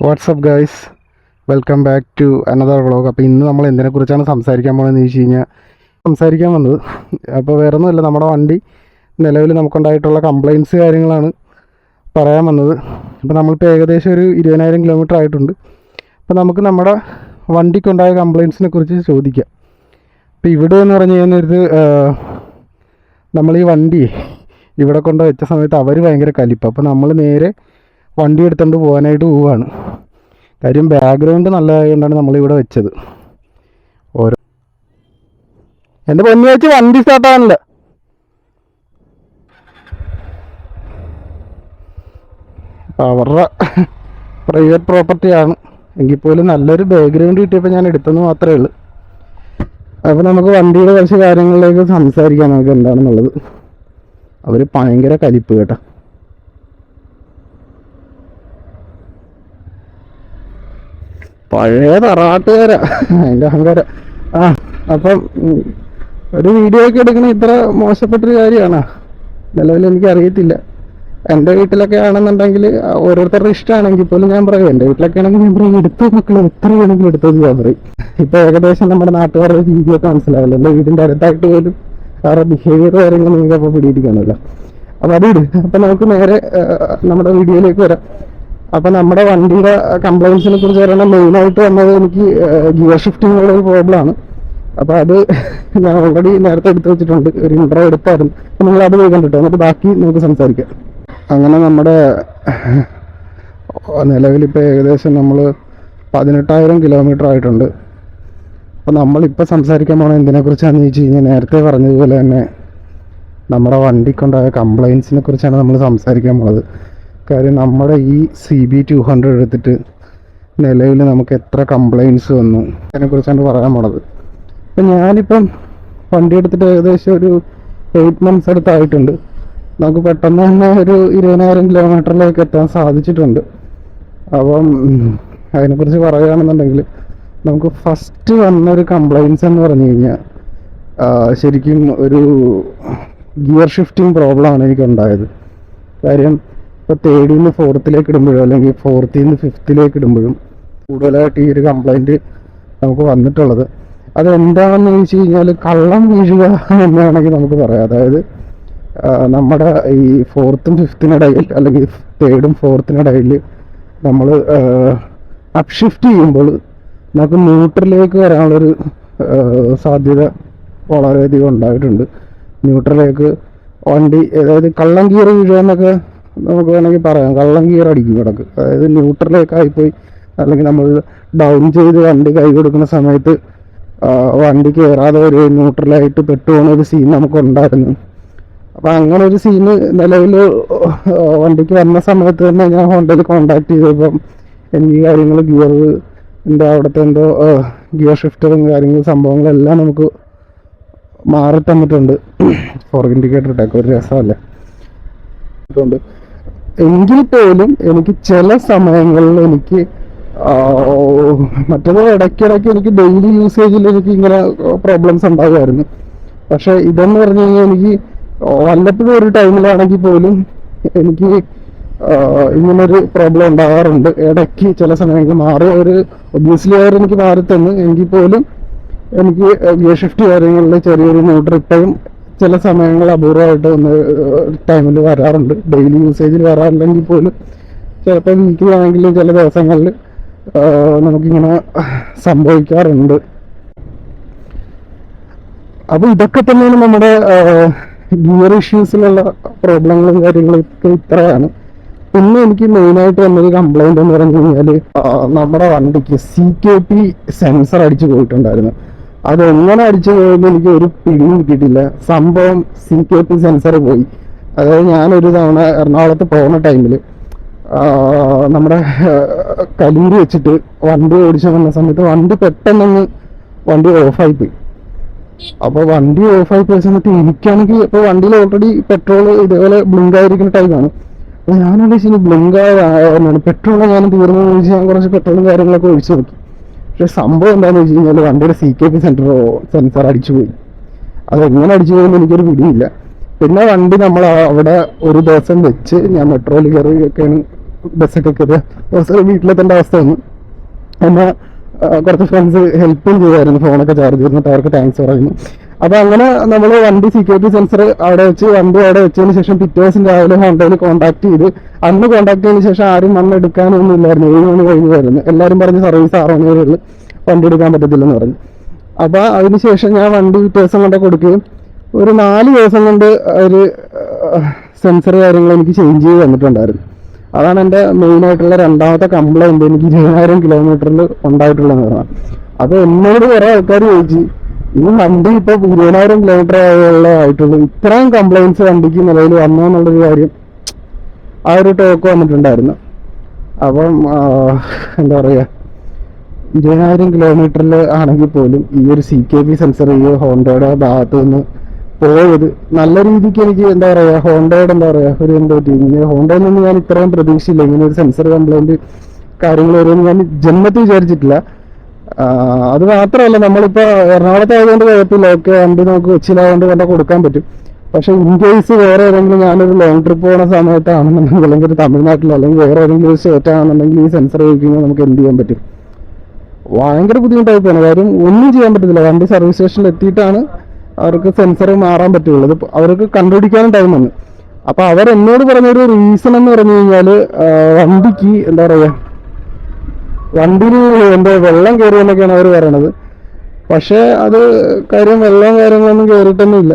WhatsApp guys, welcome back to another vlog. അപ്പോൾ ഇന്ന് നമ്മൾ എന്തിനെക്കുറിച്ചാണ് സംസാരിക്കാൻ പോകുന്നതെന്ന് ചോദിച്ചു കഴിഞ്ഞാൽ സംസാരിക്കാൻ വന്നത് അപ്പോൾ വേറെ ഒന്നുമില്ല, നമ്മുടെ വണ്ടി നിലവിൽ നമുക്കുണ്ടായിട്ടുള്ള കംപ്ലയിൻറ്റ്സ് കാര്യങ്ങളാണ് പറയാൻ വന്നത്. അപ്പോൾ നമ്മളിപ്പോൾ ഏകദേശം ഒരു 20,000 കിലോമീറ്റർ ആയിട്ടുണ്ട്. അപ്പോൾ നമുക്ക് നമ്മുടെ വണ്ടിക്കുണ്ടായ കംപ്ലയിൻറ്റ്സിനെ കുറിച്ച് ചോദിക്കാം. അപ്പോൾ ഇവിടെ എന്ന് പറഞ്ഞു കഴിഞ്ഞാൽ നമ്മൾ ഈ വണ്ടി ഇവിടെ കൊണ്ട് വെച്ച സമയത്ത് അവർ ഭയങ്കര കലിപ്പ്. അപ്പോൾ നമ്മൾ നേരെ വണ്ടി എടുത്തുകൊണ്ട് പോകാനായിട്ട് പോവുകയാണ്. കാര്യം ബാക്ക്ഗ്രൗണ്ട് നല്ലതായതുകൊണ്ടാണ് നമ്മളിവിടെ വെച്ചത്. ഓരോ എൻ്റെ പൊന്നു വെച്ച് വണ്ടി സ്റ്റാർട്ടാകാനില്ല. അവരുടെ പ്രൈവറ്റ് പ്രോപ്പർട്ടിയാണ് എങ്കിൽ പോലും നല്ലൊരു ബാക്ക്ഗ്രൗണ്ട് കിട്ടിയപ്പോൾ ഞാൻ എടുത്തെന്ന് മാത്രമേ ഉള്ളൂ. അപ്പോൾ നമുക്ക് വണ്ടിയുടെ കുറച്ച് കാര്യങ്ങളിലേക്ക് സംസാരിക്കാം, നമുക്ക് എന്താണെന്നുള്ളത്. അവർ ഭയങ്കര കലിപ്പ് കേട്ടോ. പഴയ തറവാട്ടുകാരാ, അതിൻ്റെ അഹങ്കാരം. അപ്പം ഒരു വീഡിയോ ഒക്കെ എടുക്കണ ഇത്ര മോശപ്പെട്ടൊരു കാര്യമാണ് നിലവിൽ എനിക്കറിയത്തില്ല. എൻ്റെ വീട്ടിലൊക്കെ ആണെന്നുണ്ടെങ്കിൽ ഓരോരുത്തരുടെ ഇഷ്ടമാണെങ്കിൽ പോലും ഞാൻ പറയും, എൻ്റെ വീട്ടിലൊക്കെ ആണെങ്കിൽ ഞാൻ പറയും എടുത്തോ മക്കൾ, എത്ര വേണമെങ്കിലും എടുത്തത് ഞാൻ പറയും. ഇപ്പോൾ ഏകദേശം നമ്മുടെ നാട്ടുകാരുടെ രീതിയൊക്കെ മനസ്സിലാവില്ല. എൻ്റെ വീടിൻ്റെ അടുത്തായിട്ട് പോലും അവരുടെ ബിഹേവിയർ കാര്യങ്ങൾ നിങ്ങൾക്ക് അപ്പോൾ പിടിയിരിക്കണമല്ലോ. അപ്പോൾ അത് ഇടും. അപ്പം നമുക്ക് നേരെ നമ്മുടെ വീഡിയോയിലേക്ക് വരാം. അപ്പം നമ്മുടെ വണ്ടിയുടെ കംപ്ലയിൻസിനെ കുറിച്ച് പറയണത് മെയിനായിട്ട് വന്നത് എനിക്ക് ഗിയർ ഷിഫ്റ്റിങ്ങിലുള്ള ഒരു പ്രോബ്ലമാണ്. അപ്പോൾ അത് ഞാൻ ഓൾറെഡി നേരത്തെ എടുത്ത് വെച്ചിട്ടുണ്ട്, ഒരു ഇൻട്രോ എടുത്തായിരുന്നു. അപ്പം നിങ്ങൾ അത് പോയി കണ്ടിട്ടോ, എന്നിട്ട് ബാക്കി നമുക്ക് സംസാരിക്കാം. അങ്ങനെ നമ്മുടെ നിലവിലിപ്പോൾ ഏകദേശം നമ്മൾ 18,000 കിലോമീറ്റർ ആയിട്ടുണ്ട്. അപ്പോൾ നമ്മളിപ്പോൾ സംസാരിക്കാൻ പോകണത് എന്തിനെക്കുറിച്ചാണെന്ന് ചോദിച്ചു കഴിഞ്ഞാൽ നേരത്തെ പറഞ്ഞതുപോലെ തന്നെ നമ്മുടെ വണ്ടിക്കുണ്ടായ കംപ്ലയിൻസിനെ കുറിച്ചാണ് നമ്മൾ സംസാരിക്കാൻ പോകുന്നത്. കാര്യം നമ്മുടെ ഈ CB200 എടുത്തിട്ട് നിലവിൽ നമുക്ക് എത്ര കംപ്ലയിൻറ്റ്സ് വന്നു അതിനെക്കുറിച്ചാണ് പറയാൻ പോണത്. അപ്പം ഞാനിപ്പം വണ്ടി എടുത്തിട്ട് ഏകദേശം ഒരു 8 months അടുത്തായിട്ടുണ്ട്. നമുക്ക് പെട്ടെന്ന് തന്നെ ഒരു 20,000 കിലോമീറ്ററിലേക്ക് എത്താൻ സാധിച്ചിട്ടുണ്ട്. അപ്പം അതിനെക്കുറിച്ച് പറയുകയാണെന്നുണ്ടെങ്കിൽ നമുക്ക് ഫസ്റ്റ് വന്നൊരു കംപ്ലയിൻറ്റ്സ് എന്ന് പറഞ്ഞു കഴിഞ്ഞാൽ ശരിക്കും ഒരു ഗിയർ ഷിഫ്റ്റിംഗ് പ്രോബ്ലമാണ് എനിക്കുണ്ടായത്. കാര്യം ഇപ്പോൾ 3rd നിന്ന് 4th ഇടുമ്പോഴും അല്ലെങ്കിൽ 4th നിന്ന് 5th ഇടുമ്പോഴും കൂടുതലായിട്ട് ഈ ഒരു കംപ്ലൈൻറ്റ് നമുക്ക് വന്നിട്ടുള്ളത്. അതെന്താണെന്ന് ചോദിച്ചു കഴിഞ്ഞാൽ കള്ളം വീഴുക എന്ന് വേണമെങ്കിൽ നമുക്ക് പറയാം. അതായത് നമ്മുടെ ഈ 4th ഉം 5th ഇടയിൽ അല്ലെങ്കിൽ 3rd ഉം 4th ഇടയിൽ നമ്മൾ അപ്ഷിഫ്റ്റ് ചെയ്യുമ്പോൾ നമുക്ക് ന്യൂട്രലിലേക്ക് വരാനുള്ളൊരു സാധ്യത വളരെയധികം ഉണ്ടായിട്ടുണ്ട്. ന്യൂട്രലിലേക്ക് വണ്ടി, അതായത് കള്ളം ഗിയർ വീഴുക എന്നൊക്കെ നമുക്ക് വേണമെങ്കിൽ പറയാം. കള്ളം ഗിയർ അടിക്കും കിടക്ക്, അതായത് ന്യൂട്രലേക്കായിപ്പോയി അല്ലെങ്കിൽ നമ്മൾ ഡൗൺ ചെയ്ത് വണ്ടി കൈ കൊടുക്കുന്ന സമയത്ത് വണ്ടി കയറാതെ ഒരു ന്യൂട്രലായിട്ട് പെട്ടുപോകുന്ന ഒരു സീൻ നമുക്കുണ്ടായിരുന്നു. അപ്പം അങ്ങനെ ഒരു സീന് നിലവിൽ വണ്ടിക്ക് വന്ന സമയത്ത് തന്നെ ഞാൻ ഹോണ്ടയിൽ കോൺടാക്ട് ചെയ്തപ്പം എനിക്ക് കാര്യങ്ങൾ ഗിയറിൻ്റെ അവിടുത്തെ എന്തോ ഗിയർ ഷിഫ്റ്ററും കാര്യങ്ങളും സംഭവങ്ങളെല്ലാം നമുക്ക് മാറി തന്നിട്ടുണ്ട്. ഫോർഗ് ഇൻഡിക്കേറ്റർ ഇട്ടൊക്കെ ഒരു രസമല്ലേ ണ്ട്. എങ്കിൽ പോലും എനിക്ക് ചില സമയങ്ങളിൽ എനിക്ക് മറ്റേത് ഇടയ്ക്കിടയ്ക്ക് എനിക്ക് ഡെയിലി യൂസേജിൽ എനിക്ക് ഇങ്ങനെ പ്രോബ്ലംസ് ഉണ്ടാകുമായിരുന്നു. പക്ഷെ ഇതെന്ന് പറഞ്ഞു കഴിഞ്ഞാൽ എനിക്ക് വല്ലപ്പോഴും ഒരു ടൈമിലാണെങ്കിൽ പോലും എനിക്ക് ഇങ്ങനൊരു പ്രോബ്ലം ഉണ്ടാകാറുണ്ട്. ഇടയ്ക്ക് ചില സമയങ്ങളിൽ മാറി ഒരു ഒബ്വിയസ്ലി അവർ എനിക്ക് മാറി തന്നു. എങ്കിൽ പോലും എനിക്ക് ഗിയർ ഷിഫ്റ്റ് കാര്യങ്ങളിൽ ചെറിയൊരു ന്യൂട്രൽ ഇപ്പോഴും ചില സമയങ്ങൾ അപൂർവമായിട്ട് ഒന്ന് ടൈമിൽ വരാറുണ്ട്. ഡെയിലി യൂസേജിൽ വരാറില്ലെങ്കിൽ പോലും ചിലപ്പോൾ വീക്കിലാണെങ്കിലും ചില ദിവസങ്ങളിൽ നമുക്കിങ്ങനെ സംഭവിക്കാറുണ്ട്. അപ്പോൾ ഇതൊക്കെ തന്നെയാണ് നമ്മുടെ ഗിയർ ഇഷ്യൂസിലുള്ള പ്രോബ്ലങ്ങളും കാര്യങ്ങളൊക്കെ ഇത്രയാണ്. പിന്നെ എനിക്ക് മെയിനായിട്ട് വന്നൊരു കംപ്ലൈൻറ്റ് എന്ന് പറഞ്ഞു കഴിഞ്ഞാൽ നമ്മുടെ വണ്ടിക്ക് CKP സെൻസർ അടിച്ചു പോയിട്ടുണ്ടായിരുന്നു. അതെങ്ങനെ അടിച്ചു പോയെന്ന് എനിക്ക് ഒരു പിടിയും കിട്ടിയില്ല. സംഭവം CKP സെൻസർ പോയി. അതായത് ഞാനൊരു തവണ എറണാകുളത്ത് പോകുന്ന ടൈമിൽ നമ്മുടെ കലൂര് വെച്ചിട്ട് വണ്ടി ഓടിച്ചു വന്ന സമയത്ത് വണ്ടി പെട്ടെന്നൊന്ന് വണ്ടി ഓഫായിപ്പോയി. അപ്പോൾ വണ്ടി ഓഫായി പോയ സമയത്ത് എനിക്കാണെങ്കിൽ ഇപ്പോൾ വണ്ടിയിൽ ഓൾറെഡി പെട്രോൾ ഇതേപോലെ ബ്ലിങ്ക് ആയിരിക്കുന്ന ടൈമാണ്. അപ്പോൾ ഞാനുദ്ദേശിച്ചു ബ്ലിങ്ക് ആയാണ് പെട്രോൾ ഞാൻ തീർന്നു ചോദിച്ചാൽ ഞാൻ കുറച്ച് പെട്രോളും കാര്യങ്ങളൊക്കെ ഒഴിച്ചു നോക്കി. പക്ഷെ സംഭവം എന്താണെന്ന് വെച്ച് കഴിഞ്ഞാൽ വണ്ടിയുടെ CKP സെൻസർ അടിച്ചു പോയി. അതെങ്ങനെ അടിച്ചു പോയെന്ന് എനിക്കൊരു പിടിയില്ല. പിന്നെ വണ്ടി നമ്മൾ അവിടെ ഒരു ദിവസം വെച്ച് ഞാൻ മെട്രോയിൽ കയറിയൊക്കെയാണ് ബസ്സൊക്കെ കയറിയ അവസാനം വീട്ടിലെത്തേണ്ട അവസ്ഥ വന്നു. എന്നാൽ കുറച്ച് ഫ്രണ്ട്സ് ഹെൽപ്പും ചെയ്തായിരുന്നു, ഫോണൊക്കെ ചാർജ് ചെയ്തിട്ട് അവർക്ക് താങ്ക്സ് പറയുന്നു. അപ്പോൾ അങ്ങനെ നമ്മൾ വണ്ടി സെക്യൂരിറ്റി സെൻസർ അവിടെ വെച്ച് വണ്ടി അവിടെ വെച്ചതിന് ശേഷം പിറ്റേ ദിവസം രാവിലെ ഹോണ്ടയിൽ കോൺടാക്ട് ചെയ്ത്. അന്ന് കോൺടാക്ട് ചെയ്തതിന് ശേഷം ആരും വന്ന് എടുക്കാനൊന്നും ഇല്ലായിരുന്നു, 7 മണി കഴിഞ്ഞായിരുന്നു. എല്ലാവരും പറഞ്ഞ് സർവീസ് 6 മണി വരെയുള്ളൂ, വണ്ടി എടുക്കാൻ പറ്റത്തില്ലെന്ന് പറഞ്ഞു. അപ്പോൾ അതിനുശേഷം ഞാൻ വണ്ടി പിറ്റേ ദിവസം കൊണ്ട് കൊടുക്കുകയും ഒരു 4 ദിവസം കൊണ്ട് ഒരു സെൻസർ കാര്യങ്ങൾ എനിക്ക് ചേഞ്ച് ചെയ്ത് തന്നിട്ടുണ്ടായിരുന്നു. അതാണ് എൻ്റെ മെയിനായിട്ടുള്ള രണ്ടാമത്തെ കംപ്ലൈൻറ്റ് എനിക്ക് 20,000 കിലോമീറ്ററിൽ ഉണ്ടായിട്ടുള്ളതെന്ന് പറഞ്ഞാൽ. അപ്പോൾ എന്നോട് കുറേ ആൾക്കാർ ചോദിച്ചു, ഈ വണ്ടി ഇപ്പോൾ 20,000 കിലോമീറ്റർ ആയിട്ടുള്ളൂ, ഇത്രയും കംപ്ലൈൻറ്റ്സ് വണ്ടിക്ക് നിലവിൽ വന്നോ എന്നുള്ളൊരു കാര്യം ആ ഒരു ടോക്ക് വന്നിട്ടുണ്ടായിരുന്നു. അപ്പം എന്താ പറയുക, 20,000 കിലോമീറ്ററിൽ ആണെങ്കിൽ പോലും ഈ ഒരു CKP സെൻസർ ഈ ഹോണ്ടയുടെ ഭാഗത്ത് നിന്ന് പോയത് നല്ല രീതിക്ക് എനിക്ക് എന്താ പറയുക, ഹോണ്ടയുടെ എന്താ പറയുക ഒരു എന്താ പറ്റി, ഹോണ്ടയിൽ നിന്ന് ഞാൻ ഇത്രയും പ്രതീക്ഷയില്ല. ഇങ്ങനെ ഒരു സെൻസർ കംപ്ലൈൻറ്റ് കാര്യങ്ങൾ വരുമെന്ന് ഞാൻ ജന്മത്തിൽ വിചാരിച്ചിട്ടില്ല. അത് മാത്രമല്ല, നമ്മളിപ്പോൾ എറണാകുളത്ത് ആയതുകൊണ്ട് കുഴപ്പമില്ല, ഓക്കെ വണ്ടി നമുക്ക് കൊച്ചിയിലായതുകൊണ്ട് കൊണ്ട് കൊടുക്കാൻ പറ്റും. പക്ഷെ ഇൻ കേസ് വേറെ ഏതെങ്കിലും ഞാനൊരു ലോങ് ട്രിപ്പ് പോകുന്ന സമയത്താണെന്നുണ്ടെങ്കിൽ, അല്ലെങ്കിൽ ഒരു തമിഴ്നാട്ടിലോ അല്ലെങ്കിൽ വേറെ ഏതെങ്കിലും ഒരു സ്റ്റേറ്റ് ആണെന്നുണ്ടെങ്കിൽ ഈ സെൻസർ ഉപയോഗിക്കുമ്പോൾ നമുക്ക് എന്ത് ചെയ്യാൻ പറ്റും? ഭയങ്കര ബുദ്ധിമുട്ടായി പോകുന്നത്. കാര്യം ഒന്നും ചെയ്യാൻ പറ്റത്തില്ല. വണ്ടി സർവീസ് സ്റ്റേഷനിൽ എത്തിയിട്ടാണ് അവർക്ക് സെൻസർ മാറാൻ പറ്റുള്ളൂ. അത് അവർക്ക് കണ്ടുപിടിക്കാനും ടൈം വന്നു. അപ്പോൾ അവരെന്നോട് പറഞ്ഞൊരു റീസൺ എന്ന് പറഞ്ഞു കഴിഞ്ഞാൽ, വണ്ടിക്ക് എന്താ പറയുക, വണ്ടിയിൽ എന്താ വെള്ളം കയറി എന്നൊക്കെയാണ് അവർ പറയണത്. പക്ഷേ അത് കാര്യം വെള്ളവും കാര്യങ്ങളൊന്നും കയറിയിട്ടൊന്നും ഇല്ല.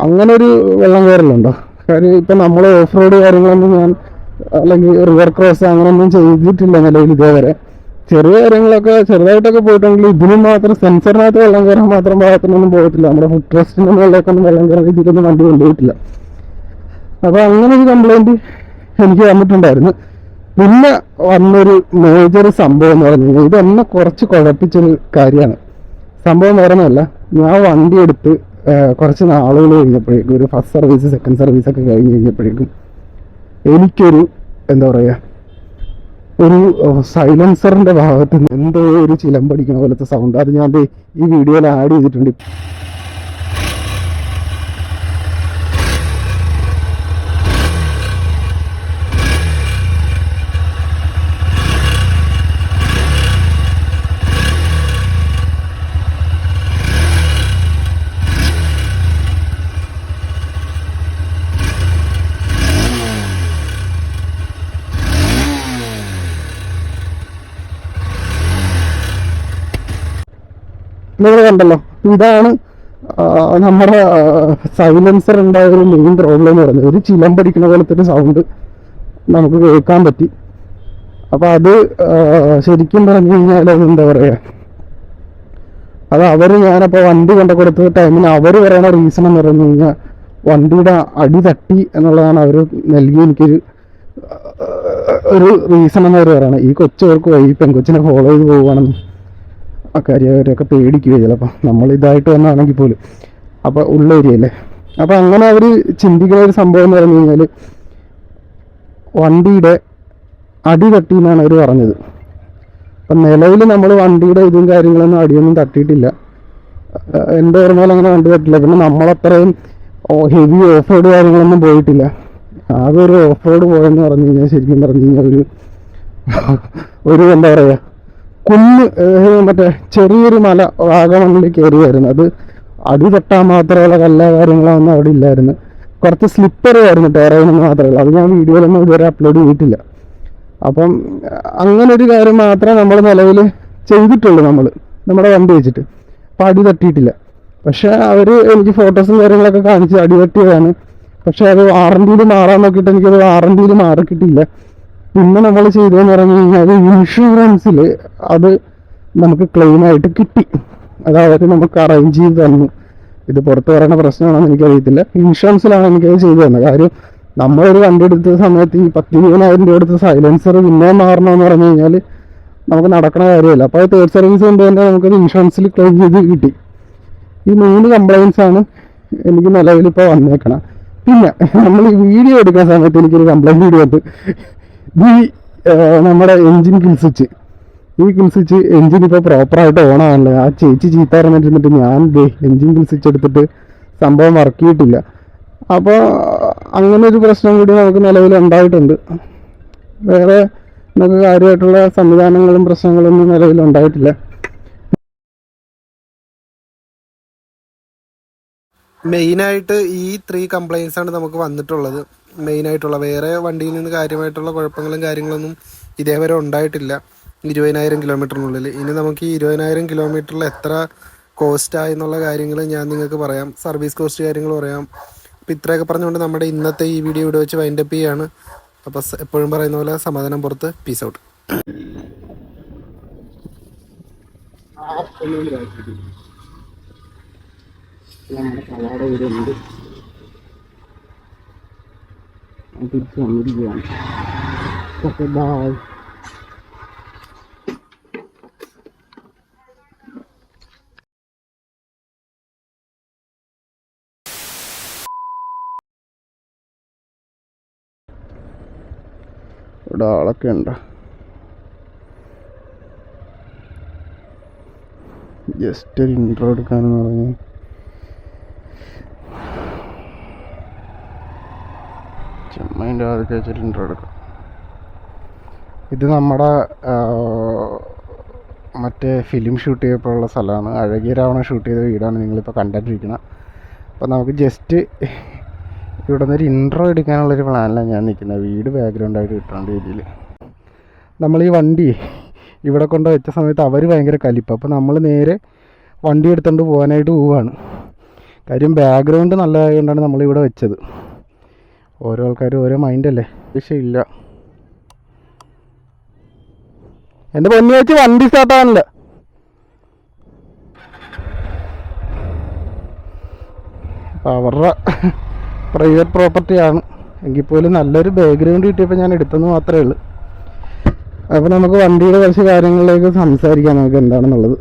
അങ്ങനെ ഒരു വെള്ളം കയറലുണ്ടോ? കാര്യം ഇപ്പം നമ്മൾ ഓഫ് റോഡ് കാര്യങ്ങളൊന്നും ഞാൻ അല്ലെങ്കിൽ റിവർ ക്രോസ് അങ്ങനെയൊന്നും ചെയ്തിട്ടില്ല നിലവിൽ ഇതേവരെ. ചെറിയ കാര്യങ്ങളൊക്കെ ചെറുതായിട്ടൊക്കെ പോയിട്ടുണ്ടെങ്കിൽ ഇതിനും മാത്രം സെൻസറിനകത്ത് വെള്ളം കയറാൻ മാത്രം ഭാഗത്തിനൊന്നും പോയിട്ടില്ല. നമ്മുടെ ഫുഡ് ട്രസ്റ്റിൻ്റെ മുകളിലേക്കൊന്നും വെള്ളം കയറാൻ രീതിയിലൊന്നും വണ്ടി കൊണ്ടുപോയിട്ടില്ല. അപ്പോൾ അങ്ങനെ ഒരു കംപ്ലൈൻറ്റ് എനിക്ക് വന്നിട്ടുണ്ടായിരുന്നു. പിന്നെ വന്നൊരു മേജർ സംഭവം എന്ന് പറഞ്ഞു കഴിഞ്ഞാൽ, ഇതെന്നെ കുറച്ച് കുഴപ്പിച്ചൊരു കാര്യമാണ്. സംഭവം വേറൊന്നുമല്ല, ഞാൻ വണ്ടി എടുത്ത് കുറച്ച് നാളുകൾ കഴിഞ്ഞപ്പോഴേക്കും, ഒരു ഫസ്റ്റ് സർവീസ് സെക്കൻഡ് സർവീസ് ഒക്കെ കഴിഞ്ഞ് കഴിഞ്ഞപ്പോഴേക്കും എനിക്കൊരു എന്താ പറയുക, ഒരു സൈലൻസറിൻ്റെ ഭാഗത്ത് നിന്ന് എന്തോ ഒരു ചിലമ്പടിക്കണ പോലത്തെ സൗണ്ട്. അത് ഞാൻ ഈ വീഡിയോയിൽ ആഡ് ചെയ്തിട്ടുണ്ട്. നിങ്ങൾ കണ്ടല്ലോ, ഇതാണ് നമ്മുടെ സൈലൻസർ ഉണ്ടായ ഒരു മെയിൻ പ്രോബ്ലം എന്ന് പറയുന്നത്. ഒരു ചിലമ്പടിക്കുന്ന പോലത്തെ ഒരു സൗണ്ട് നമുക്ക് കേൾക്കാൻ പറ്റി. അപ്പോൾ അത് ശരിക്കും പറഞ്ഞു കഴിഞ്ഞാൽ അതെന്താ പറയുക, അത് ഞാനപ്പോൾ വണ്ടി കൊണ്ടു കൊടുത്ത ടൈമിന് അവർ പറയുന്ന റീസൺ എന്ന് പറഞ്ഞു കഴിഞ്ഞാൽ, വണ്ടിയുടെ അടി തട്ടി എന്നുള്ളതാണ് അവർ നൽകി എനിക്കൊരു റീസൺ എന്ന് അവർ പറയണം. ഈ കൊച്ചവർക്ക് ഈ പെൺകൊച്ചിനെ ഫോളോ ചെയ്ത് പോവുകയാണെന്ന് ആ കാര്യം അവരൊക്കെ പേടിക്കുക ചിലപ്പോൾ, നമ്മളിതായിട്ട് വന്നാണെങ്കിൽ പോലും. അപ്പോൾ ഉള്ള ഏരിയല്ലേ. അപ്പോൾ അങ്ങനെ അവർ ചിന്തിക്കുന്ന ഒരു സംഭവം എന്ന് പറഞ്ഞു കഴിഞ്ഞാൽ, വണ്ടിയുടെ അടി തട്ടി എന്നാണ് അവർ പറഞ്ഞത്. അപ്പം നിലവിൽ നമ്മൾ വണ്ടിയുടെ ഇതും കാര്യങ്ങളൊന്നും അടിയൊന്നും തട്ടിയിട്ടില്ല. എൻ്റെ ഓർമ്മയിൽ അങ്ങനെ വണ്ടി തട്ടില്ല. പിന്നെ നമ്മളത്രയും ഹെവി ഓഫ് റോഡ് കാര്യങ്ങളൊന്നും പോയിട്ടില്ല. ആകെ ഒരു ഓഫ് റോഡ് പോയെന്ന് പറഞ്ഞു കഴിഞ്ഞാൽ, ശരിക്കും പറഞ്ഞു കഴിഞ്ഞാൽ ഒരു എന്താ പറയുക, കുന്ന് മറ്റേ ചെറിയൊരു മല വാഗമണ്ണിൽ കയറിയായിരുന്നു. അത് അടി തട്ടാൻ മാത്രമുള്ള കല്ല കാര്യങ്ങളൊന്നും അവിടെ ഇല്ലായിരുന്നു. കുറച്ച് സ്ലിപ്പറായിരുന്നു ടെറൈനെന്ന് മാത്രമേ ഉള്ളൂ. അത് ഞാൻ വീഡിയോയിലൊന്നും ഇതുവരെ അപ്ലോഡ് ചെയ്തിട്ടില്ല. അപ്പം അങ്ങനെ ഒരു കാര്യം മാത്രമേ നമ്മൾ നിലവിൽ ചെയ്തിട്ടുള്ളൂ, നമ്മുടെ വണ്ടി വെച്ചിട്ട്. അപ്പം അടി തട്ടിയിട്ടില്ല. പക്ഷേ അവർ എനിക്ക് ഫോട്ടോസും കാര്യങ്ങളൊക്കെ കാണിച്ച് അടി തട്ടിയതാണ്. പക്ഷേ അത് വാറണ്ടിയിൽ മാറാൻ നോക്കിയിട്ട് എനിക്കത് വാറണ്ടിയിൽ മാറി കിട്ടിയില്ല. പിന്നെ നമ്മൾ ചെയ്തതെന്ന് പറഞ്ഞു കഴിഞ്ഞാൽ, ഇൻഷുറൻസിൽ അത് നമുക്ക് ക്ലെയിമായിട്ട് കിട്ടി. അതായത് നമുക്ക് അറേഞ്ച് ചെയ്ത് തന്നു. ഇത് പുറത്ത് പറയുന്ന പ്രശ്നമാണെന്ന് എനിക്കറിയത്തില്ല. ഇൻഷുറൻസിലാണ് എനിക്കത് ചെയ്തു തന്നത്. കാര്യം നമ്മളൊരു വണ്ടി എടുത്ത സമയത്ത് ഈ 10,000 രൂപ എടുത്ത സൈലൻസർ പിന്നെ മാറണമെന്ന് പറഞ്ഞു കഴിഞ്ഞാൽ നമുക്ക് നടക്കുന്ന കാര്യമല്ല. അപ്പോൾ അത് തേർഡ് സർവീസ് കൊണ്ട് തന്നെ നമുക്കത് ഇൻഷുറൻസിൽ ക്ലെയിം ചെയ്ത് കിട്ടി. ഈ 3 കംപ്ലയിൻസ് ആണ് എനിക്ക് നിലവിലിപ്പോൾ വന്നേക്കണം. പിന്നെ നമ്മൾ ഈ വീഡിയോ എടുക്കുന്ന സമയത്ത് എനിക്കൊരു കംപ്ലയിൻറ്റ് കൂടി വന്നു. ഈ നമ്മുടെ എൻജിൻ കിൽ സ്വിച്ച്, ഈ കിൽ സ്വിച്ച് എൻജിൻ ഇപ്പോൾ പ്രോപ്പറായിട്ട് ഓൺ ആണല്ലോ. ആ ചേച്ചി ചീത്ത പറഞ്ഞിരുന്നിട്ട് ഞാൻ എൻജിൻ കിൽ സ്വിച്ച് എടുത്തിട്ട് സംഭവം വർക്ക് ചെയ്തിട്ടില്ല. അപ്പോൾ അങ്ങനെ ഒരു പ്രശ്നം കൂടി നമുക്ക് നിലവിൽ ഉണ്ടായിട്ടുണ്ട്. വേറെ നമുക്ക് കാര്യമായിട്ടുള്ള സംവിധാനങ്ങളും പ്രശ്നങ്ങളൊന്നും നിലവിലുണ്ടായിട്ടില്ല. മെയിനായിട്ട് ഈ 3 കംപ്ലയിൻസ് ആണ് നമുക്ക് വന്നിട്ടുള്ളത്. മെയിനായിട്ടുള്ള വേറെ വണ്ടിയിൽ നിന്ന് കാര്യമായിട്ടുള്ള കുഴപ്പങ്ങളും കാര്യങ്ങളൊന്നും ഇതേവരെ ഉണ്ടായിട്ടില്ല 20,000 കിലോമീറ്ററിനുള്ളിൽ. ഇനി നമുക്ക് ഈ 20,000 കിലോമീറ്ററിൽ എത്ര കോസ്റ്റായി എന്നുള്ള കാര്യങ്ങൾ ഞാൻ നിങ്ങൾക്ക് പറയാം, സർവീസ് കോസ്റ്റ് കാര്യങ്ങൾ പറയാം. അപ്പോൾ ഇത്രയൊക്കെ പറഞ്ഞുകൊണ്ട് നമ്മുടെ ഇന്നത്തെ ഈ വീഡിയോ ഇവിടെ വെച്ച് വൈൻഡപ്പ് ചെയ്യാണ്. അപ്പോൾ എപ്പോഴും പറയുന്ന പോലെ സമാധാനം പുറത്ത്, പീസ് ഔട്ട്. നമ്മുടെ സവാട ഇവിടെ ഉണ്ട്, തിരിച്ച് വന്നിരിക്കുകയാണ്. Okay, bye. ഇവിടെ ആളൊക്കെ ഉണ്ട്. ജസ്റ്റ് ഒരു ഇൻട്രോ എടുക്കാനെന്ന് പറഞ്ഞു. ചുമ്മാതിൻ്റെ ആദ്യമൊക്കെ വെച്ചിട്ട് ഇൻട്രോ എടുക്കാം. ഇത് നമ്മുടെ മറ്റേ ഫിലിം ഷൂട്ട് ചെയ്യപ്പോഴുള്ള സ്ഥലമാണ്. അഴകിയ രാവണൻ ഷൂട്ട് ചെയ്ത വീടാണ് നിങ്ങളിപ്പോൾ കണ്ടിട്ടിരിക്കുന്നത്. അപ്പോൾ നമുക്ക് ജസ്റ്റ് ഇവിടെ നിന്നൊരു ഇൻട്രോ എടുക്കാനുള്ളൊരു പ്ലാനിലാണ് ഞാൻ നിൽക്കുന്നത്. വീട് ബാക്ക്ഗ്രൗണ്ടായിട്ട് കിട്ടേണ്ട രീതിയിൽ. നമ്മൾ ഈ വണ്ടി ഇവിടെ കൊണ്ട് വെച്ച സമയത്ത് അവർ ഭയങ്കര കലിപ്പ്. അപ്പോൾ നമ്മൾ നേരെ വണ്ടി എടുത്തുകൊണ്ട് പോകാനായിട്ട് പോവുകയാണ്. കാര്യം ബാക്ക്ഗ്രൗണ്ട് നല്ലതായതുകൊണ്ടാണ് നമ്മളിവിടെ വെച്ചത്. ഓരോ ആൾക്കാരും ഓരോ മൈൻഡല്ലേ, വിഷയമില്ല. എൻ്റെ പൊന്നി വെച്ച് വണ്ടി സ്റ്റാർട്ടാകാനില്ല. അപ്പോൾ അവരുടെ പ്രൈവറ്റ് പ്രോപ്പർട്ടിയാണ് എങ്കിൽ പോലും നല്ലൊരു ബാക്ക്ഗ്രൗണ്ട് കിട്ടിയപ്പോൾ ഞാൻ എടുത്തെന്ന് മാത്രമേ ഉള്ളൂ. അപ്പോൾ നമുക്ക് വണ്ടിയുടെ കുറച്ച് കാര്യങ്ങളിലേക്ക് സംസാരിക്കാം, നമുക്ക് എന്താണെന്നുള്ളത്.